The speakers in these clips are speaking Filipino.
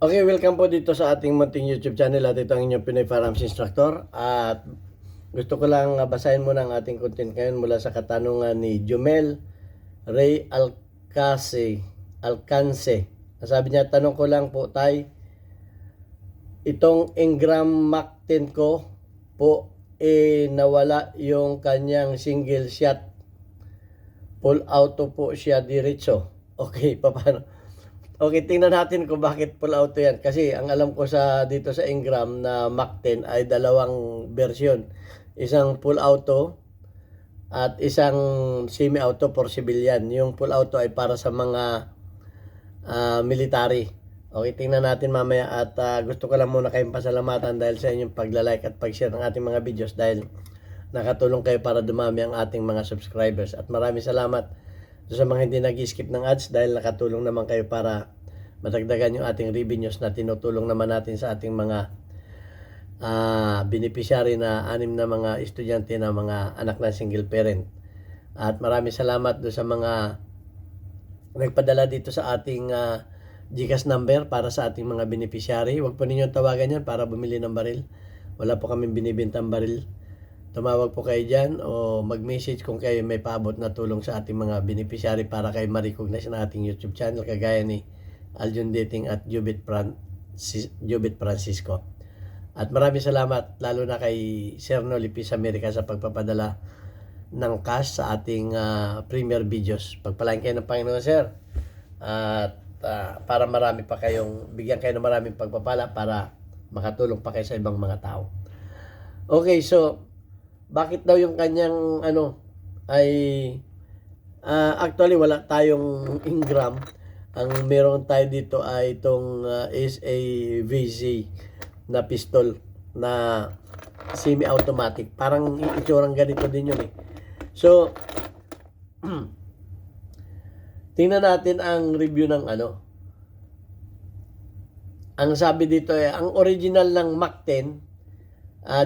Okay, welcome po dito sa ating munting YouTube channel at ito ang inyong Pinoy Firearms Instructor. At gusto ko lang basahin muna ang ating content ngayon mula sa katanungan ni Jumel Ray Alcance. Sabi niya, tanong ko lang po tay, itong Ingram Mac 10 ko po nawala yung kanyang single shot. Full auto po siya diretso. Okay, paano? Okay, tingnan natin kung bakit full auto yan. Kasi ang alam ko dito sa Ingram na Mac 10 ay dalawang version. Isang full auto at isang semi-auto for civilian. Yung full auto ay para sa mga military. Okay, tingnan natin mamaya at gusto ko lang muna kayong pasalamatan dahil sa inyong pagla-like at pag-share ng ating mga videos dahil nakatulong kayo para dumami ang ating mga subscribers. At maraming salamat sa mga hindi nag-skip ng ads dahil nakatulong naman kayo para madagdagan yung ating revenues na tinutulong naman natin sa ating mga beneficiary na 6 na mga estudyante na mga anak ng single parent. At maraming salamat do sa mga nagpadala dito sa ating GCash number para sa ating mga beneficiary. Huwag po ninyong tawagan yan para bumili ng baril. Wala po kaming binibintang baril. Tumawag po kayo dyan o mag-message kung kayo may paabot na tulong sa ating mga beneficiary para kayo ma-recognize na ating YouTube channel kagaya ni Aljon Dating at Jubit Francisco. At maraming salamat lalo na kay Sir Nolipis America sa pagpapadala ng cash sa ating premier videos. Pagpalain kayo ng Panginoon, Sir. At para marami pa kayong, bigyan kayo ng maraming pagpapala para makatulong pa kayo sa ibang mga tao. Okay, so bakit daw yung kanyang ay actually wala tayong Ingram. Ang meron tayo dito ay itong SAVZ na pistol na semi-automatic. Parang itsurang ganito din yun eh. So tingnan natin ang review ng Ang sabi dito ay ang original ng Mac 10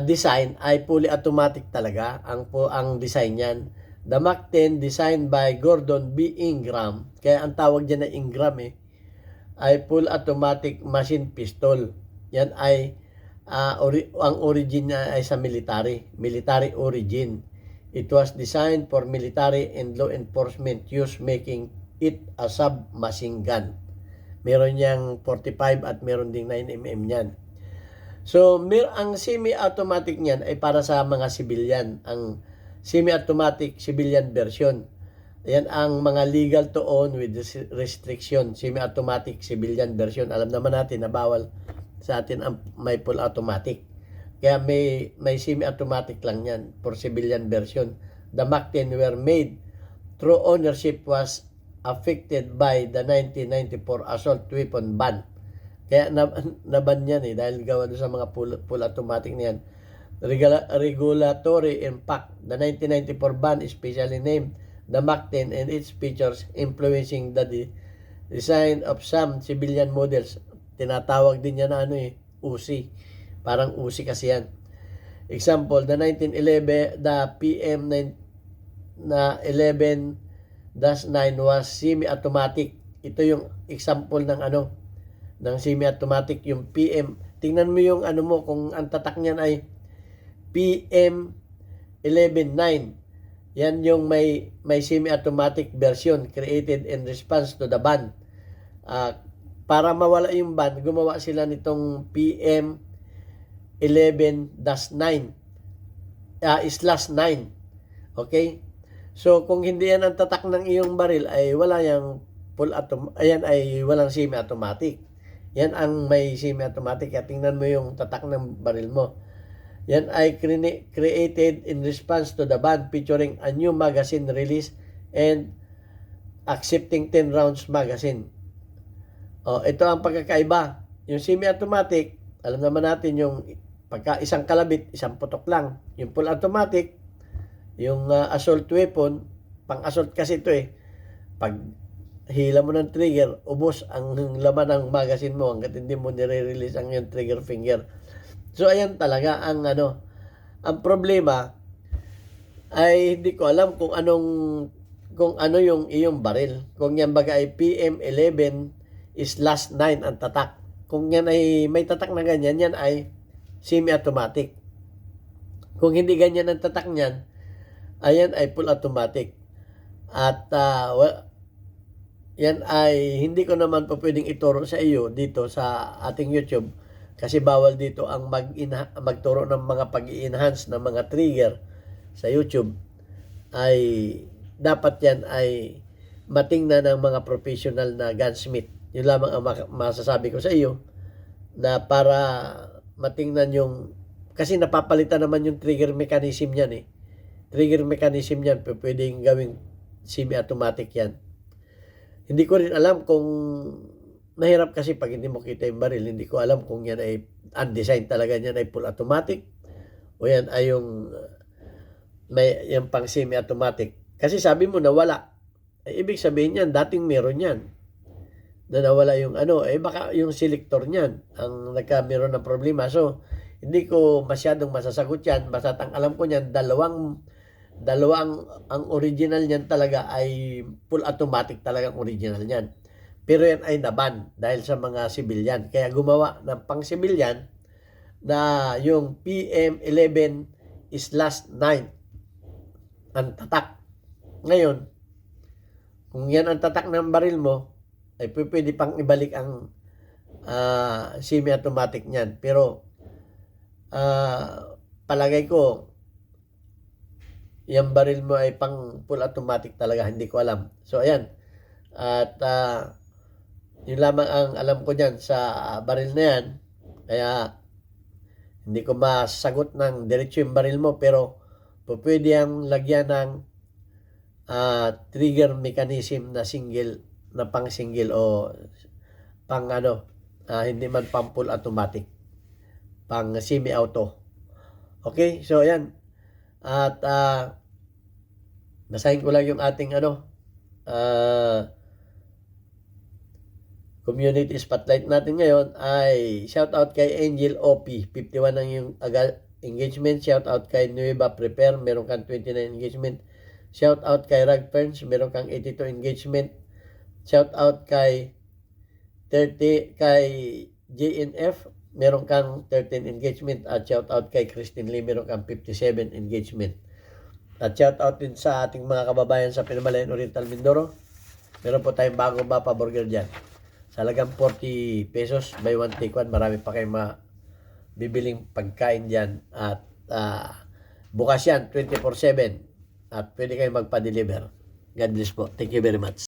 design ay fully automatic talaga ang design niyan. The Mac 10 designed by Gordon B. Ingram, kaya ang tawag diyan na Ingram ay full automatic machine pistol. Yan ay ang origin niya ay sa military origin. It was designed for military and law enforcement use, making it a submachine gun. Meron niyang 45 at meron ding 9mm niyan. So, ang semi-automatic niyan ay para sa mga civilian. Ang semi-automatic civilian version. Ayan ang mga legal to own with restriction. Semi-automatic civilian version. Alam naman natin na bawal sa atin ang may full automatic. Kaya may semi-automatic lang yan for civilian version. The Mac 10 were made through ownership was affected by the 1994 assault weapon ban. Kaya naban yan dahil gawa doon sa mga full automatic niyan. Regulatory impact. The 1994 ban especially named the Mac 10 and its features influencing the design of some civilian models. Tinatawag din yan na Uzi. Parang Uzi kasi yan. Example, the 1911, the PM na 11-9 was semi-automatic. Ito yung example ng ng semi-automatic, yung PM. Tingnan mo yung mo, kung ang tatak niyan ay PM 11-9. Yan yung may semi-automatic version created in response to the ban. Para mawala yung ban, gumawa sila nitong PM 11-9 /9. Okay? So kung hindi yan ang tatak ng iyong baril ay wala yung full automatic, ayan ay walang semi-automatic. Yan ang may semi-automatic. At tingnan mo yung tatak ng baril mo. Yan ay created in response to the ban, featuring a new magazine release and accepting 10 rounds magazine. Ito ang pagkakaiba. Yung semi-automatic, alam naman natin yung pagka isang kalabit, isang putok lang. Yung full automatic, yung assault weapon, pang assault kasi ito pag hila mo ng trigger, ubos ang laman ng magazine mo hanggat hindi mo nire-release ang yung trigger finger. So ayan talaga ang ang problema ay hindi ko alam kung ano yung iyong baril. Kung yan baga ay PM11 is last 9 ang tatak. kung yan ay may tatak na ganyan, yan ay semi-automatic. Kung hindi ganyan ang tatak niyan, ayan ay full automatic. At yan ay hindi ko naman po pwedeng ituro sa iyo dito sa ating YouTube kasi bawal dito ang magturo ng mga pag-i-enhance ng mga trigger sa YouTube. Ay dapat yan ay matingnan ng mga professional na gunsmith. Yun lamang ang masasabi ko sa iyo na para matingnan yung kasi napapalitan naman yung trigger mechanism niyan eh. Trigger mechanism niyan pwedeng gawing semi-automatic yan. Hindi ko rin alam kung mahirap kasi pag hindi mo kita yung baril, hindi ko alam kung yan ay undesign talaga yan ay full automatic o yan ay yung may yung pang semi-automatic. Kasi sabi mo na wala. Ay, ibig sabihin yan, dating meron yan. Na nawala yung baka yung selector niyan ang nagkameron ng problema. So, hindi ko masyadong masasagot yan. Basta ang alam ko niyan, dalawang ang original niyan talaga ay full automatic talagang original niyan. Pero yan ay naban dahil sa mga civilian. Kaya gumawa ng pang civilian na yung PM11 is last 9 ang tatak. Ngayon, kung yan ang tatak ng baril mo, ay pwede pang ibalik ang semi-automatic niyan. Pero palagay ko, yung baril mo ay pang full automatic talaga, hindi ko alam. So, ayan. At yun lamang ang alam ko dyan sa baril na yan. Kaya, hindi ko masagot ng diretso yung baril mo, pero pwede ang lagyan ng trigger mechanism na single, na pang single o pang hindi man pang full automatic. Pang semi-auto. Okay? So, ayan. At basahin ko lang yung ating community spotlight natin ngayon ay shout out kay Angel OP, 51 ang yung engagement. Shout out kay Nueva Prepare, meron kang 29 engagement. Shout out kay Rag Ferns, meron kang 82 engagement. Shout out kay JNF, meron kang 13 engagement. At shout out kay Christine Lee, meron kang 57 engagement. At shout out din sa ating mga kababayan sa Pinamalayan Oriental Mindoro. Meron po tayong bagong Bapa Burger dyan. Sa halagang 40 pesos, buy one take one. Marami pa kayong bibiling pagkain dyan. At bukas yan, 24/7. At pwede kayong magpa-deliver. God bless po. Thank you very much.